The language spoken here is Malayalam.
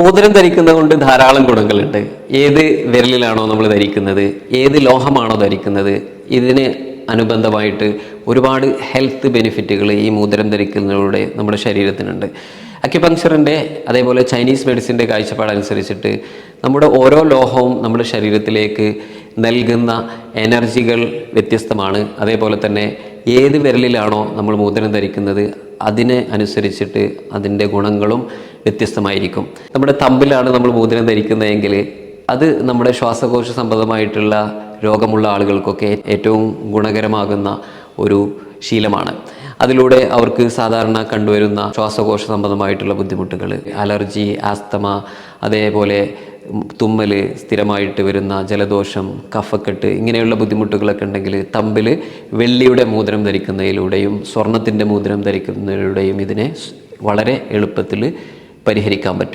മോതിരം ധരിക്കുന്നത് കൊണ്ട് ധാരാളം ഗുണങ്ങളുണ്ട്. ഏത് വിരലിലാണോ നമ്മൾ ധരിക്കുന്നത്, ഏത് ലോഹമാണോ ധരിക്കുന്നത്, ഇതിന് അനുബന്ധമായിട്ട് ഒരുപാട് ഹെൽത്ത് ബെനിഫിറ്റുകൾ ഈ മോതിരം ധരിക്കുന്നതിലൂടെ നമ്മുടെ ശരീരത്തിനുണ്ട്. അക്യുപങ്ക്ചറിൻ്റെ അതേപോലെ ചൈനീസ് മെഡിസിൻ്റെ കാഴ്ചപ്പാടനുസരിച്ചിട്ട് നമ്മുടെ ഓരോ ലോഹവും നമ്മുടെ ശരീരത്തിലേക്ക് നൽകുന്ന എനർജികൾ വ്യത്യസ്തമാണ്. അതേപോലെ തന്നെ ഏത് വിരലിലാണോ നമ്മൾ മോതിരം ധരിക്കുന്നത് അതിനെ അനുസരിച്ചിട്ട് അതിൻ്റെ ഗുണങ്ങളും വ്യത്യസ്തമായിരിക്കും. നമ്മുടെ തമ്പിലാണ് നമ്മൾ മോതിരം ധരിക്കുന്നതെങ്കിൽ അത് നമ്മുടെ ശ്വാസകോശ സംബന്ധമായിട്ടുള്ള രോഗമുള്ള ആളുകൾക്കൊക്കെ ഏറ്റവും ഗുണകരമാകുന്ന ഒരു ശീലമാണ്. അതിലൂടെ അവർക്ക് സാധാരണ കണ്ടുവരുന്ന ശ്വാസകോശ സംബന്ധമായിട്ടുള്ള ബുദ്ധിമുട്ടുകൾ, അലർജി, ആസ്തമ, അതേപോലെ തുമ്മൽ, സ്ഥിരമായിട്ട് വരുന്ന ജലദോഷം, കഫക്കെട്ട്, ഇങ്ങനെയുള്ള ബുദ്ധിമുട്ടുകളൊക്കെ ഉണ്ടെങ്കിൽ തമ്പിൽ വെള്ളിയുടെ മോതിരം ധരിക്കുന്നതിലൂടെയും സ്വർണത്തിൻ്റെ മോതിരം ധരിക്കുന്നതിലൂടെയും ഇതിനെ വളരെ എളുപ്പത്തിൽ പരിഹരിക്കാൻ പറ്റും.